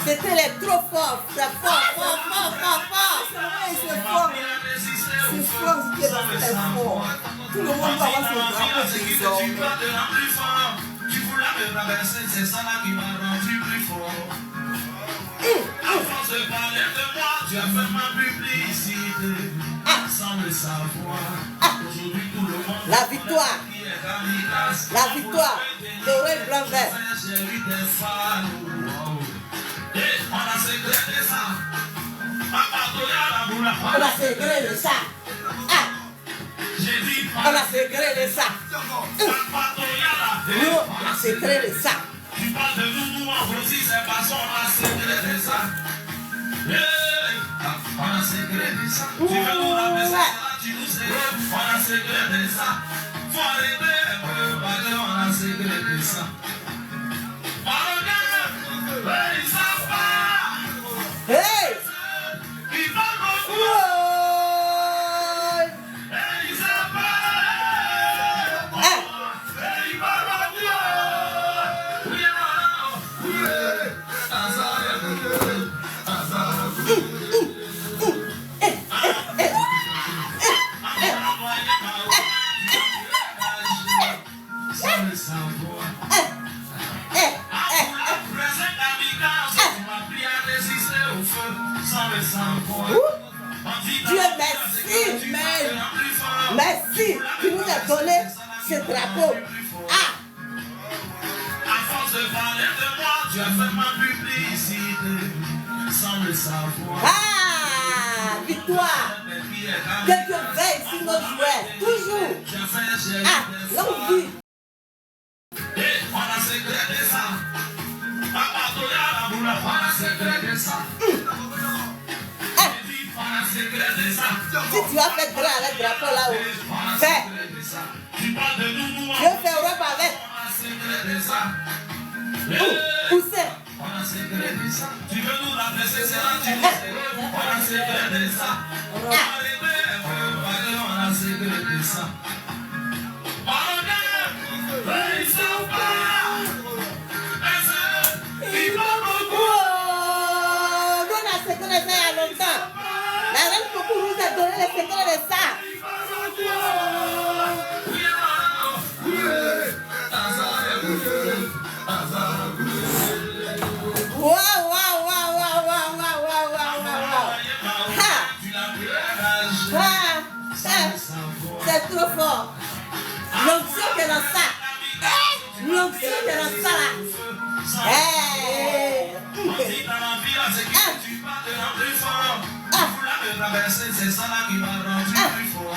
C'était les trop fort, c'est fort. C'est fort. C'est fort, c'est fort. Tout le monde va avoir son drapeau désormais. Tu voulais me traverser, c'est ça là qui m'a rendu plus fort. À force de parler de moi, tu as fait ma publicité. Sans le savoir, aujourd'hui tout le monde. La victoire. La victoire. Le roi blanc vert. On a sécrété ça. On a sécrété ça. On a sécrété ça. Nous, on a sécrété ça. Tu parles de nous aussi, c'est parce qu'on a sécrété ça. On a sécrété ça. Tu veux nous rappeler ça, tu nous sais. On a sécrété ça. Faut arrêter un peu, parce qu'on a sécrété ça. Ils savent pas. Hey! Ils parlent beaucoup. Ils savent pas. Ils parlent beaucoup. Sans le savoir. Dieu, merci. Tu nous as donné ce drapeau. À force de parler de moi, tu as fait ma publicité sans le savoir. Victoire. Que Dieu veille sur nos joueurs. Toujours. Longue vie. On a sécrété ça. Papa Toya la boule, on a sécrété ça. On a sécrété ça. Si tu as fait grand avec le drapeau là-haut, fais. Tu parles de nous, Je fais Europe avec. on a sécrété ça. Où c'est? On a sécrété ça. Tu veux nous rappeler, c'est ça, tu nous sais. On a sécrété ça. On a sécrété ça. Ils sont pas. Ils vont beaucoup. Nous, on a sécrété ça il y a longtemps. La reine Coco nous a donné le secret de ça. C'est trop fort. L'onction qui est dans ça. L'onction qui est dans ça là. C'est ça là qui m'a rendu plus fort.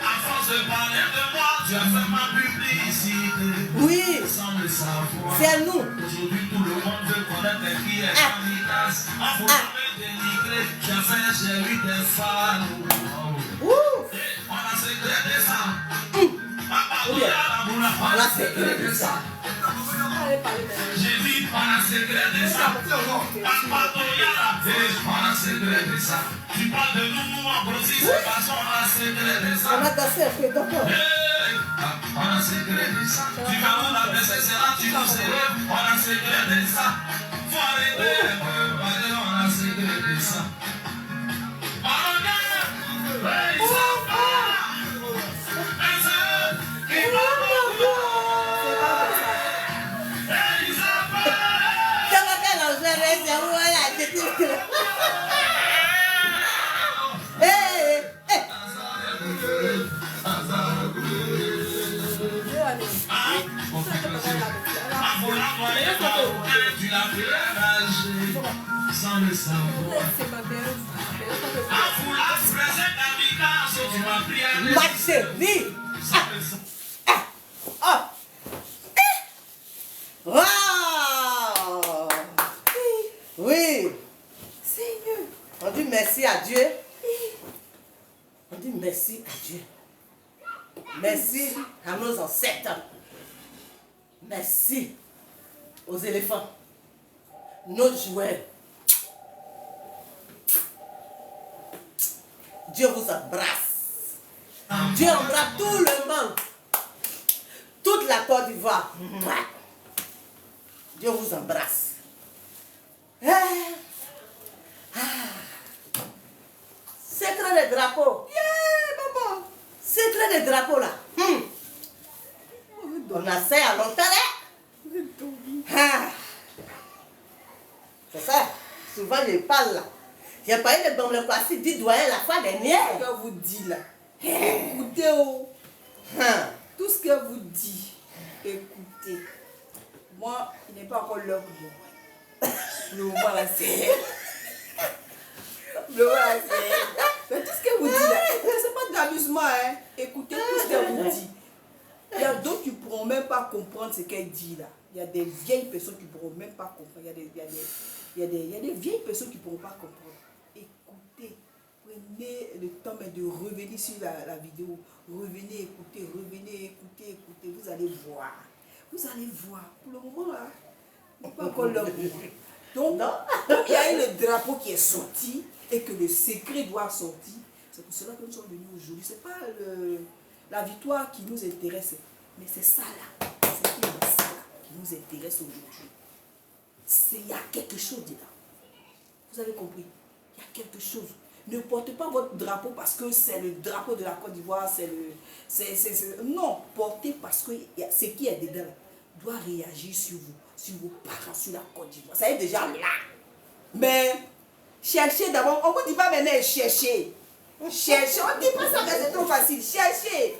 À force de parler de moi, tu as fait ma publicité. Oui. Sans le savoir. C'est nous. Aujourd'hui, tout le monde veut connaître qui est Kamikaze. En voulant me dénigrer, j'ai fait, j'ai eu des fans. On a sécrété ça. Papa, on a sécrété ça. J'ai dit, on a sécrété ça. Papa, on a sécrété ça. Tu parles de nous, en grossit, c'est parce qu'on a sécrété ça. On a dansé un peu, d'accord. On a sécrété ça. Tu veux nous la baisser, c'est là, tu nous sais. On a sécrété ça. Faut arrêter un peu, parce qu'on a sécrété ça. Ils sont pas. Ils vont beaucoup. Ils sont pas. Ça va faire l'enjeu, c'est où elle a été. Sans le savoir. Ma chérie. Wow. Oui. Seigneur. On merci à Dieu. On dit merci à Dieu. Merci à nos ancêtres. Merci aux éléphants. Nos jouets. Dieu vous embrasse. Dieu embrasse tout le monde. Toute la Côte d'Ivoire. Dieu vous embrasse. Secret des drapeaux. Maman. Secret des drapeaux là. On a ça à longtemps là. C'est ça. Souvent je parle là. J'ai parlé de Bamble Kwasi, dit doyen la fois dernière. Ce que vous dites là. Écoutez, oh. Tout ce que vous dites, écoutez. Moi, il n'est pas encore l'heure pour moi. Le moment là, c'est. Le moment là, c'est. Mais tout ce que vous dites là, c'est pas de l'amusement, hein. Écoutez tout ce que vous dites. Il y a d'autres qui ne pourront même pas comprendre ce qu'elle dit là. Il y a des vieilles personnes qui ne pourront même pas comprendre. Il y a des vieilles personnes qui ne pourront pas comprendre. Écoutez, prenez le temps de revenir sur la vidéo. Revenez, écoutez, écoutez. Vous allez voir. Vous allez voir. Pour le moment là, il n'est pas encore l'heure. Donc, comme il y a eu le drapeau qui est sorti et que le secret doit sortir, c'est pour cela que nous sommes venus aujourd'hui. Ce n'est pas la victoire qui nous intéresse, mais c'est ça là. C'est ça là qui nous intéresse aujourd'hui. Il y a quelque chose dedans. Vous avez compris? Il y a quelque chose. Ne portez pas votre drapeau parce que c'est le drapeau de la Côte d'Ivoire. Non, portez parce que ce qui est dedans doit réagir sur vous, sur vos parents, sur la Côte d'Ivoire. Ça est déjà là. Mais cherchez d'abord. On ne vous dit pas maintenant chercher. Cherchez. On ne dit pas ça, mais c'est trop facile. Cherchez.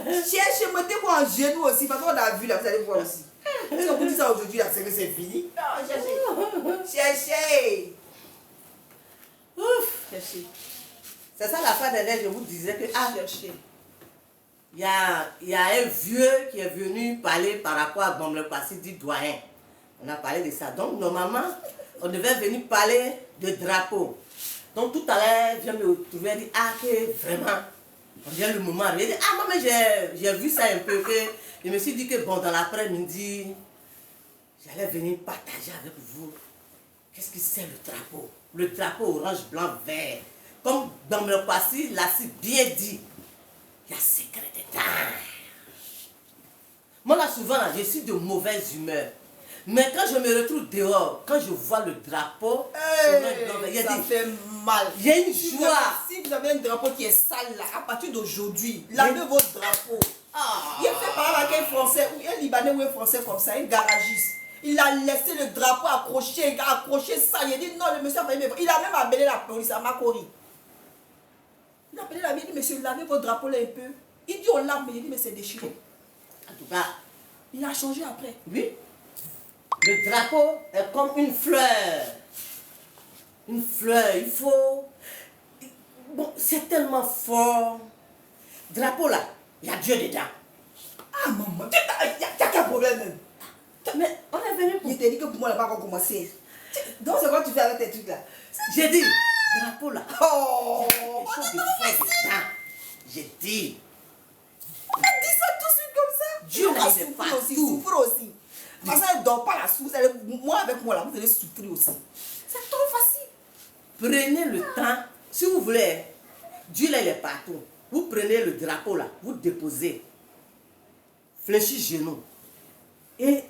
Cherchez. Mettez-vous en genoux aussi. Parce qu'on a vu là, vous allez voir aussi. Si on vous dit ça aujourd'hui, c'est que c'est fini. Non, cherchez. Cherchez. Ouf. Cherchez. C'est ça la fois dernière, je vous disais que Cherchez. il y a un vieux qui est venu parler par rapport à Bamble Kwasi, dit doyen. On a parlé de ça. Donc normalement, on devait venir parler de drapeau. Donc tout à l'heure, je viens me retrouver et dire que vraiment, on vient le moment. Il dit maman, j'ai vu ça un peu, que je me suis dit que bon, dans l'après-midi, j'allais venir partager avec vous. Qu'est-ce que c'est le drapeau? Le drapeau orange, blanc, vert. Comme Bamble Kwasi l'a si bien dit, il y a secret dedans. Moi là souvent, là, je suis de mauvaise humeur. Mais quand je me retrouve dehors, quand je vois le drapeau, ça fait mal. Il y a une joie. Si vous avez un drapeau qui est sale là, à partir d'aujourd'hui, lavez votre drapeau. Il est fait par avec un Français, ou un Libanais ou un Français comme ça, un garagiste. Il a laissé le drapeau accroché ça. Il a dit non, le monsieur a failli me voir. Il a même appelé la police à Makori. Il a appelé la ville, il dit monsieur, lavez votre drapeau là un peu. Il dit on lave, mais il dit mais c'est déchiré. En tout cas, il a changé après. Oui. Le drapeau est comme une fleur. Une fleur, il faut... Bon, c'est tellement fort. Drapeau là, il y a Dieu dedans. Ah maman, il y a quel problème même? Mais on est venu pour... Il t'a dit que pour moi, on n'a pas encore commencé. Donc c'est quoi tu fais avec tes trucs là? J'ai dit, drapeau là. Oh, il y a quelque chose de fort dedans. J'ai dit. Elle dit ça tout de suite comme ça. Dieu là, il est souffre aussi, partout. souffre aussi. Parce qu'elle ne dort pas la souffre. Moi avec moi là, vous allez souffrir aussi. C'est trop facile. Prenez le temps, si vous voulez, Dieu là il est partout. Vous prenez le drapeau là, vous déposez, fléchis genoux. Et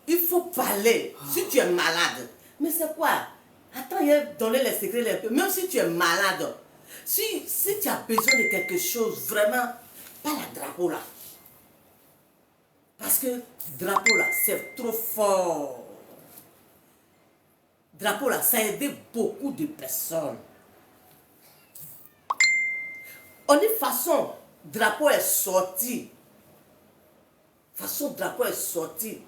il faut parler. Si tu es malade, mais c'est quoi? Attends, il a donné les secrets un peu. Même si tu es malade, si tu as besoin de quelque chose, vraiment, pas la drapeau là. Parce que drapeau là, c'est trop fort. Drapeau là, ça a aidé beaucoup de personnes. On dit façon, drapeau est sorti. Façon, drapeau est sorti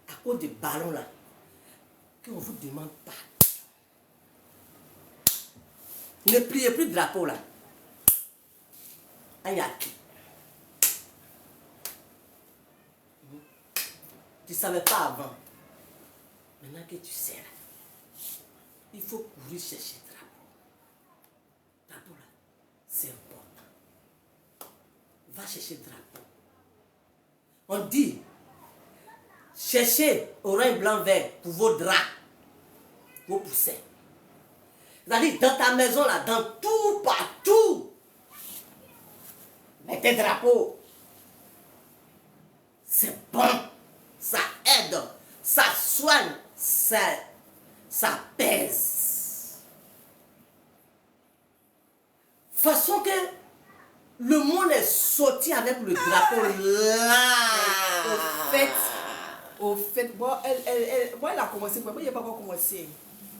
à cause des ballons là. Qu'on ne vous demande pas. Ne pliez plus de drapeau là. Ayaki. Tu ne savais pas avant. Maintenant que tu sais là, il faut courir chercher le drapeau. va chercher le drapeau. On dit, cherchez orange, blanc, vert pour vos draps, vos poussins. C'est-à-dire, dans ta maison, là, dans tout, partout, mets tes drapeaux. C'est bon, ça aide, ça soigne, ça pèse. Façon que le monde est sorti avec le drapeau là. Au fait, moi, elle a commencé, moi, il n'y a pas encore commencé.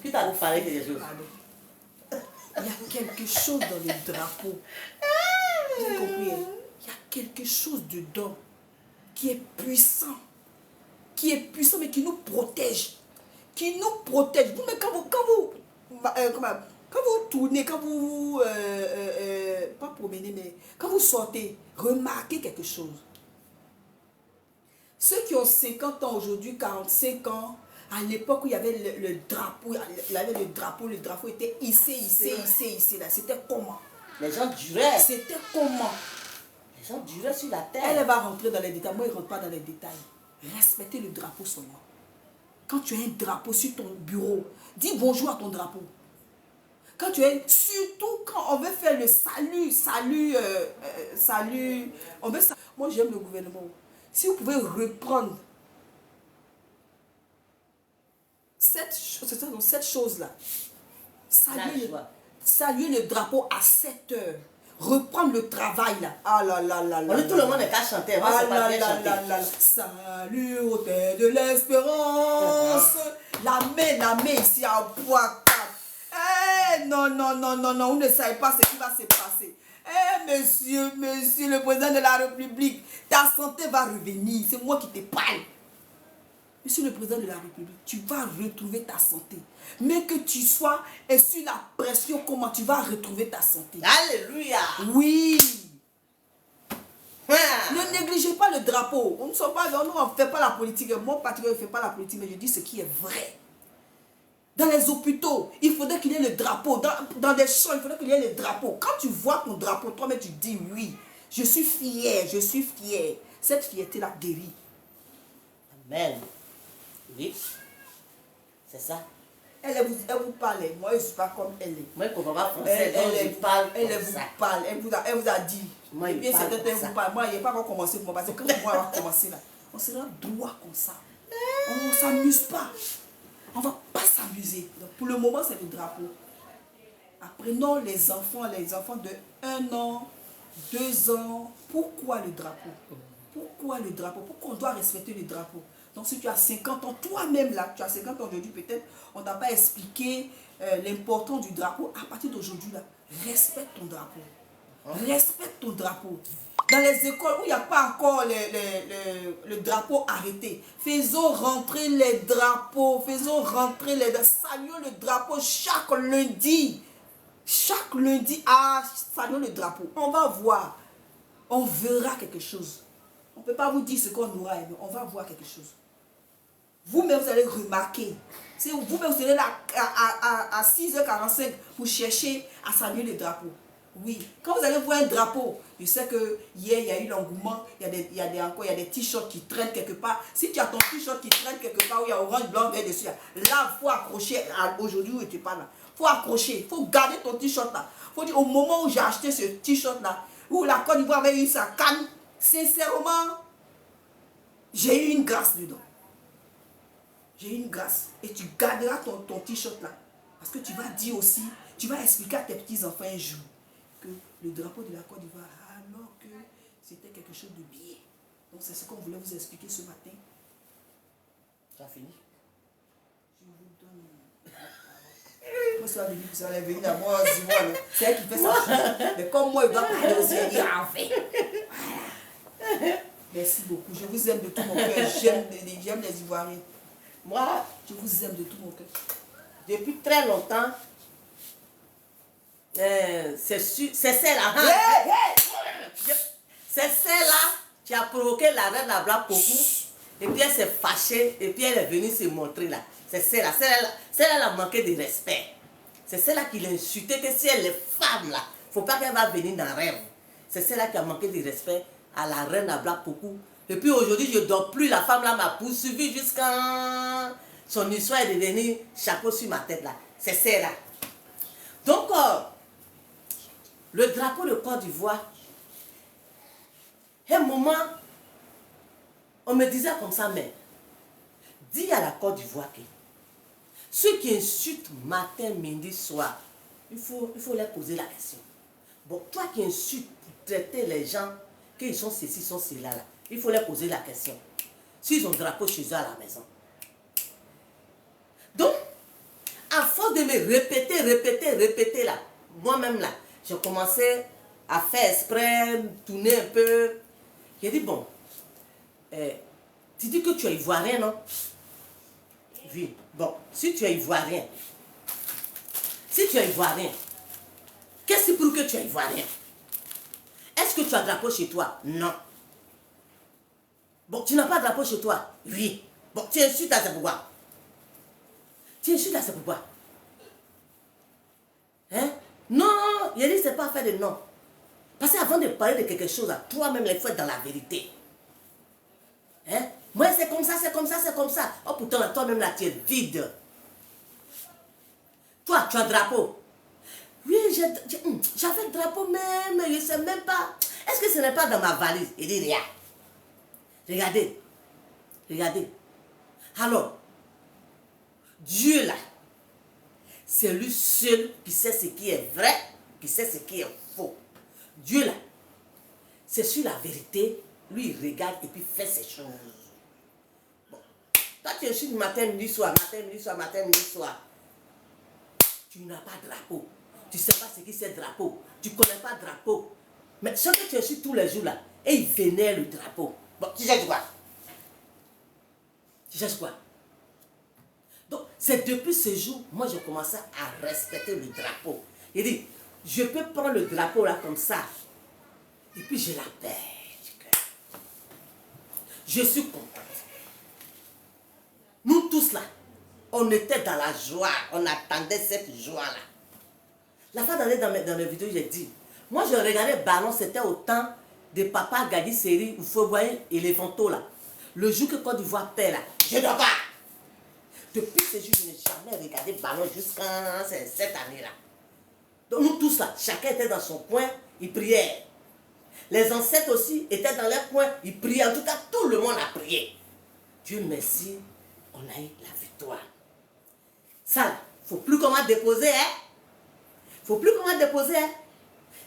Qui t'a parlé des choses? Il y a quelque chose dans le drapeau. Vous avez compris? Il y a quelque chose dedans qui est puissant, mais qui nous protège. Vous, mais quand vous tournez, quand vous, pas promenez, mais quand vous sortez, remarquez quelque chose. Ceux qui ont 50 ans aujourd'hui, 45 ans, à l'époque où il y avait le drapeau, le drapeau était hissé là. C'était comment? Les gens duraient. C'était comment? Les gens duraient sur la terre. Elle va rentrer dans les détails. Moi, je ne rentre pas dans les détails. Respectez le drapeau seulement. Quand tu as un drapeau sur ton bureau, dis bonjour à ton drapeau. Quand tu es, surtout quand on veut faire le salut, on veut ça. Moi, j'aime le gouvernement. Si vous pouvez reprendre cette chose-là, saluer le drapeau à 7 heures, reprendre le travail là. Ah là là là là. Tout le monde n'est qu'à chanter. Moi, c'est pas bien chanter. Salut au terre de l'espérance. La main ici à bois. Non, vous ne savez pas ce qui va se passer. Monsieur le président de la République, ta santé va revenir. C'est moi qui te parle. Monsieur le président de la République, tu vas retrouver ta santé. Mais que tu sois sur la pression, comment tu vas retrouver ta santé? Alléluia. Oui. Ne négligez pas le drapeau. On ne fait pas la politique. Moi, particulièrement, je ne fais pas la politique, mais je dis ce qui est vrai. Dans les hôpitaux, il faudrait qu'il y ait le drapeau. Dans des champs, il faudrait qu'il y ait le drapeau. Quand tu vois ton drapeau, toi-même, tu dis oui. Je suis fier. Cette fierté-là guérit. Amen. Oui. C'est ça. Elle vous parle. Moi, je ne suis pas comme elle est. Moi, je ne comprends pas français. Elle vous parle. Elle vous a dit. Moi, et puis, c'est peut-être vous parle. Moi, il n'y a pas encore commencé pour moi. Parce que quand moi, on va commencer là, on sera droit comme ça. On ne s'amuse pas. On ne va pas s'amuser. Donc, pour le moment, c'est le drapeau. Apprenons les enfants de 1 an, 2 ans. Pourquoi le drapeau? Pourquoi le drapeau? Pourquoi on doit respecter le drapeau? Donc, si tu as 50 ans, toi-même là, tu as 50 ans aujourd'hui, peut-être, on ne t'a pas expliqué l'importance du drapeau. À partir d'aujourd'hui, là, respecte ton drapeau. Respecte ton drapeau. Dans les écoles où il n'y a pas encore le drapeau arrêté, faisons rentrer les drapeaux, saluons le drapeau chaque lundi. Chaque lundi, saluons le drapeau. On va voir, on verra quelque chose. On ne peut pas vous dire ce qu'on aura aimé, on va voir quelque chose. Vous-même, vous allez remarquer. Vous-même, vous allez là à 6h45 pour chercher à saluer le drapeau. Oui, quand vous allez voir un drapeau, je sais que hier il y a eu l'engouement, il y a des t-shirts qui traînent quelque part. Si tu as ton t-shirt qui traîne quelque part où il y a orange, blanc, vert dessus, là, il faut accrocher. Aujourd'hui où tu parles là, il faut accrocher, il faut garder ton t-shirt là. Il faut dire au moment où j'ai acheté ce t-shirt là, où la Côte d'Ivoire avait eu sa canne, sincèrement, j'ai eu une grâce dedans. J'ai eu une grâce. Et tu garderas ton t-shirt là. Parce que tu vas dire aussi, tu vas expliquer à tes petits-enfants un jour que le drapeau de la Côte d'Ivoire, alors que c'était quelque chose de bien. Donc c'est ce qu'on voulait vous expliquer ce matin. Tu as fini? Je vous donne... Moi, ça va venir à moi, c'est elle qui fait ça. Mais comme moi, il doit parler aussi, il a fait. Voilà. Merci beaucoup. Je vous aime de tout mon cœur. J'aime les Ivoiriens. Moi, je vous aime de tout mon cœur. Depuis très longtemps, c'est celle-là. C'est celle-là qui a provoqué la reine la Black Pokou. Et puis elle s'est fâchée. Et puis elle est venue se montrer là. C'est celle-là. Celle-là a manqué de respect. C'est celle-là qui l'a insulté que si elle est femme là, il ne faut pas qu'elle va venir dans le rêve. C'est celle-là qui a manqué de respect à la reine à Black Pokou. Et puis aujourd'hui, je ne dors plus. La femme là m'a poursuivi jusqu'à son histoire est devenue chapeau sur ma tête là. C'est celle-là. Donc, le drapeau de Côte d'Ivoire, à un moment, on me disait comme ça, mais dis à la Côte d'Ivoire que ceux qui insultent matin, midi, soir, il faut leur poser la question. Bon, toi qui insultes pour traiter les gens, qu'ils sont ceci, sont cela là, il faut leur poser la question. S'ils ont un drapeau chez eux à la maison. Donc, à force de me répéter là, moi-même là, j'ai commencé à faire exprès, tourner un peu. J'ai dit, bon, tu dis que tu es ivoirien, non? Oui. Bon, si tu es ivoirien, qu'est-ce qui prouve que tu es ivoirien? Est-ce que tu as un drapeau chez toi? Non. Bon, tu n'as pas de drapeau chez toi? Oui. Bon, tu insultes à ce pourquoi? Hein? Non, il dit, c'est pas faire de non. Parce qu'avant de parler de quelque chose, toi-même, il faut être dans la vérité. Hein? Moi, c'est comme ça. Oh, pourtant, toi-même, là, tu es vide. Toi, tu as un drapeau. Oui, j'avais un drapeau, mais je ne sais même pas. Est-ce que ce n'est pas dans ma valise? Il dit, rien. Regardez. Alors, Dieu, là, c'est lui seul qui sait ce qui est vrai, qui sait ce qui est faux. Dieu, là, c'est sur la vérité. Lui, il regarde et puis fait ses choses. Bon. Toi, tu es sur le matin, midi, soir. Tu n'as pas de drapeau. Tu ne sais pas ce qui c'est drapeau. Tu ne connais pas drapeau. Mais ce que tu es sur tous les jours là, et il vénère le drapeau. Bon, tu cherches quoi? Donc, c'est depuis ce jour, moi, j'ai commencé à respecter le drapeau. Il dit, je peux prendre le drapeau là comme ça. Et puis, j'ai la paix du cœur. Je suis contente. Nous tous là, on était dans la joie. On attendait cette joie-là. La fois d'année dans les vidéos, j'ai dit, moi, je regardais Ballon, c'était au temps de Papa Gadi Seri, où faut voir Elefanto là. Le jour que Côte d'Ivoire perd là, je ne dors pas. Depuis ce jour, je n'ai jamais regardé Ballon jusqu'à cette année-là. Donc nous tous là, chacun était dans son coin, il priait. Les ancêtres aussi étaient dans leur coin, ils priaient. En tout cas, tout le monde a prié. Dieu merci, on a eu la victoire. Ça, il ne faut plus comment déposer,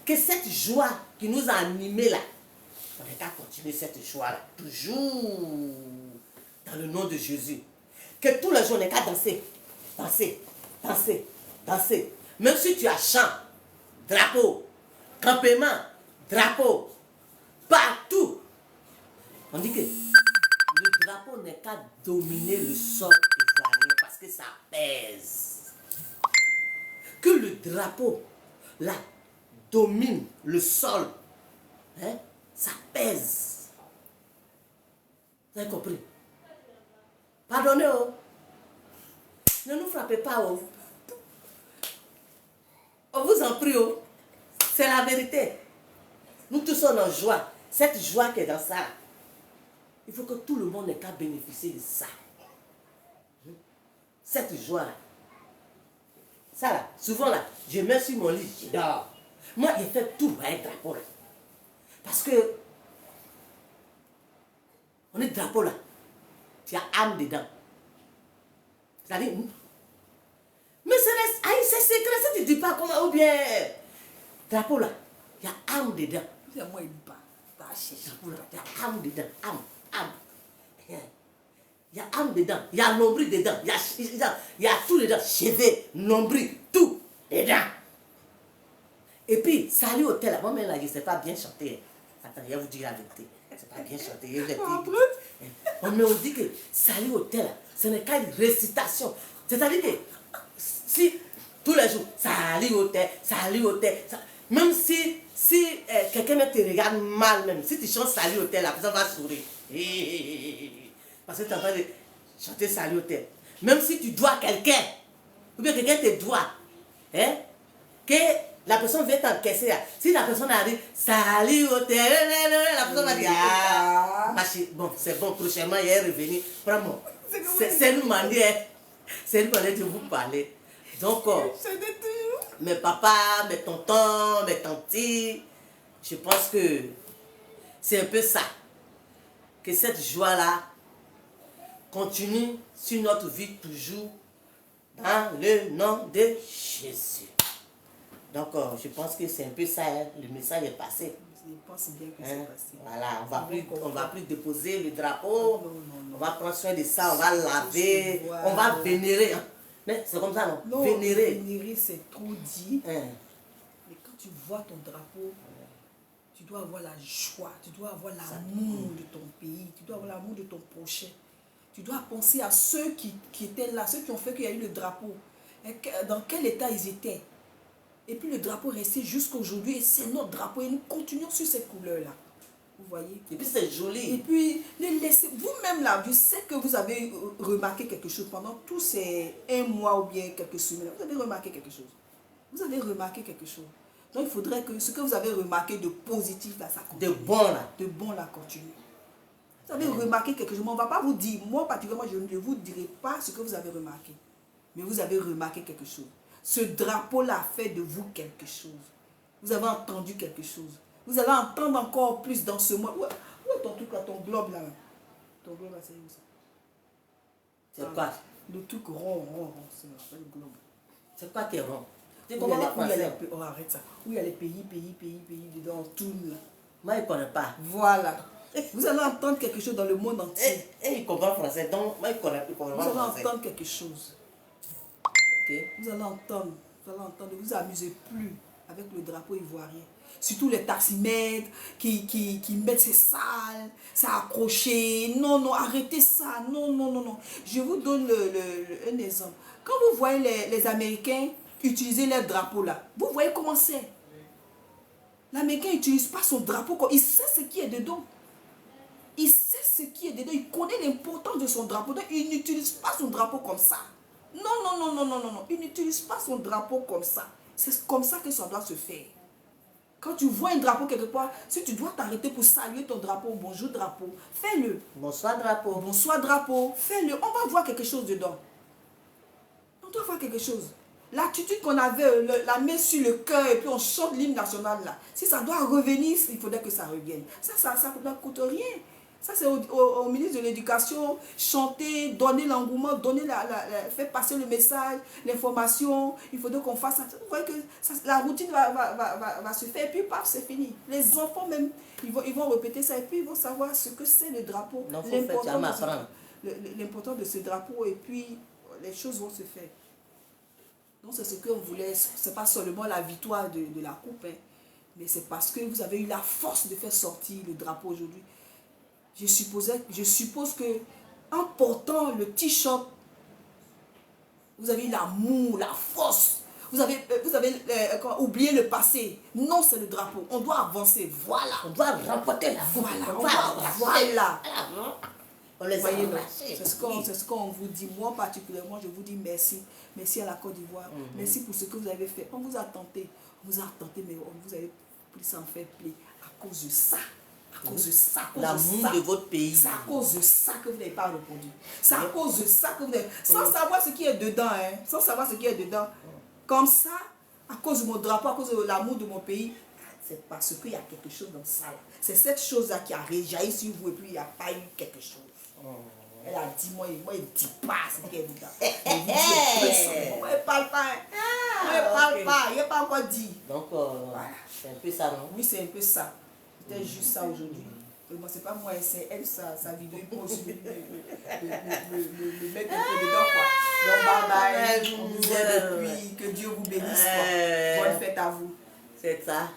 Que cette joie qui nous a animés là, on est à continuer cette joie-là, toujours dans le nom de Jésus. Que tous les jours, on est qu'à danser. Même si tu as chant, drapeau, campement, drapeau, partout. On dit que le drapeau n'est qu'à dominer le sol ivoirien parce que ça pèse. Que le drapeau, là, domine le sol. Hein? Ça pèse. Vous avez compris? Pardonnez, oh. Ne nous frappez pas, oh. On vous en prie, oh. C'est la vérité. Nous tous sommes en joie. Cette joie qui est dans ça, il faut que tout le monde ait qu'à bénéficier de ça. Cette joie-là. Ça là, souvent là, je mets sur mon lit, je dors. Moi, il fait tout avec le drapeau là. Parce que, on est drapeau là. Il y a âme dedans. C'est-à-dire, mais c'est secret, ça tu ne dis pas comment, ou bien, drapeau là, il y a âme dedans. C'est moi, il ne dit pas. Drapeau là, il y a âme dedans, âme. Il y a âme dedans, il y a nombril dedans, il y a tout dedans, cheveux, nombril, tout dedans. Et puis, salut au tel, moi-même là, je ne sais pas bien chanter. Attends, je vais vous dire la vérité. C'est pas bien chanter. On dit que salut au tel, ce n'est qu'une récitation. C'est-à-dire que si tous les jours, salut au tel, même si quelqu'un te regarde mal, même si tu chantes salut au tel, la personne va sourire. Parce que tu es en train de chanter salut au tel. Même si tu dois quelqu'un, ou bien quelqu'un te doit, hein, que La personne vient t'encaisser. Si la personne arrive, salut au terrain, la personne va dire, ah, bon, c'est bon, prochainement, il est revenu. Vraiment, c'est une manière de vous parler. Donc, mes papas, mes tontons, mes tantis, je pense que c'est un peu ça. Que cette joie-là continue sur notre vie toujours dans le nom de Jésus. Donc, je pense que c'est un peu ça, hein, le message est passé. Je pense bien que c'est passé. Voilà, on va plus déposer le drapeau, on va prendre soin de ça, on va laver, on va vénérer. Hein. Mais c'est comme ça, non? Non, vénérer. Vénérer, c'est trop dit. Mais quand tu vois ton drapeau, tu dois avoir la joie, tu dois avoir l'amour de ton pays, tu dois avoir l'amour de ton prochain. Tu dois penser à ceux qui étaient là, ceux qui ont fait qu'il y a eu le drapeau. Et dans quel état ils étaient. Et puis le drapeau est resté jusqu'à aujourd'hui et c'est notre drapeau et nous continuons sur cette couleur-là. Vous voyez? Et puis c'est joli. Et puis, laissez vous-même là, je sais que vous avez remarqué quelque chose pendant tous ces 1 mois ou bien quelques semaines. Vous avez remarqué quelque chose. Vous avez remarqué quelque chose. Donc il faudrait que ce que vous avez remarqué de positif là, ça continue. De bon là. De bon là, continue. Vous avez remarqué quelque chose. Mais on ne va pas vous dire, moi particulièrement, je ne vous dirai pas ce que vous avez remarqué. Mais vous avez remarqué quelque chose. Ce drapeau-là fait de vous quelque chose. Vous avez entendu quelque chose. Vous allez entendre encore plus dans ce mois. Où est ton truc là, ton globe là? Ton globe là, c'est où ça? C'est quoi? Le truc rond, c'est le globe. C'est quoi qui est rond? Oh, arrête ça. Où il y a les pays dedans, on tourne là. Moi, je ne connais pas. Voilà. Vous allez entendre quelque chose dans le monde entier. Et il comprend français, donc moi, je connais pas français. Vous allez entendre quelque chose. Okay. Vous allez entendre, ne vous amusez plus avec le drapeau ivoirien. Surtout les taximètres qui mettent ces salles, ça accroché. Non, arrêtez ça. Non. Je vous donne un exemple. Quand vous voyez les Américains utiliser leur drapeau là, vous voyez comment c'est. L'Américain n'utilise pas son drapeau, il sait ce qui est dedans. Il sait ce qui est dedans, il connaît l'importance de son drapeau. Donc il n'utilise pas son drapeau comme ça. Non. Il n'utilise pas son drapeau comme ça. C'est comme ça que ça doit se faire. Quand tu vois un drapeau quelque part, si tu dois t'arrêter pour saluer ton drapeau, bonjour drapeau, fais-le. Bonsoir drapeau. Bonsoir drapeau, fais-le. On va voir quelque chose dedans. On doit voir quelque chose. L'attitude qu'on avait, la main sur le cœur et puis on chante l'hymne national là. Si ça doit revenir, il faudrait que ça revienne. Ça ne coûte rien. Ça c'est au ministre de l'Éducation, chanter, donner l'engouement, faire passer le message, l'information. Il faudrait qu'on fasse ça. Vous voyez que la routine va se faire et puis paf, c'est fini. Les enfants même, ils vont répéter ça et puis ils vont savoir ce que c'est le drapeau. L'important de ce drapeau et puis les choses vont se faire. Donc c'est ce qu'on voulait, c'est pas seulement la victoire de la coupe, hein, mais c'est parce que vous avez eu la force de faire sortir le drapeau aujourd'hui. Je suppose que en portant le t-shirt, vous avez eu l'amour, la force. Vous avez oublié le passé. Non, c'est le drapeau. On doit avancer. Voilà. On doit remporter la coupe. Voilà. On les voyez, c'est ce qu'on vous dit. Moi particulièrement, je vous dis merci. Merci à la Côte d'Ivoire. Merci pour ce que vous avez fait. On vous a tenté. Mais vous avez pris ça en fait plaisir à cause de ça. À cause de ça. L'amour de votre pays. C'est à cause de ça que vous n'avez pas répondu. C'est à cause de ça que vous n'avez... Sans savoir ce qui est dedans. Hein. Sans savoir ce qui est dedans. Comme ça, à cause de mon drapeau, à cause de l'amour de mon pays, c'est parce qu'il y a quelque chose dans ça. C'est cette chose-là qui a réjailli sur vous et puis il n'y a pas eu quelque chose. Elle a dit, moi, il ne dit pas ce qui est dedans. Moi, il ne parle pas. Il n'a pas encore dit. Donc, voilà. C'est un peu ça, non? Oui, c'est un peu ça. C'était juste ça aujourd'hui. Bon, c'est pas moi, c'est elle, sa vidéo, il pose le mettre un peu dedans, quoi. Donc, bye bye. On vous aime et puis que Dieu vous bénisse, quoi. Bonne fête à vous. C'est ça.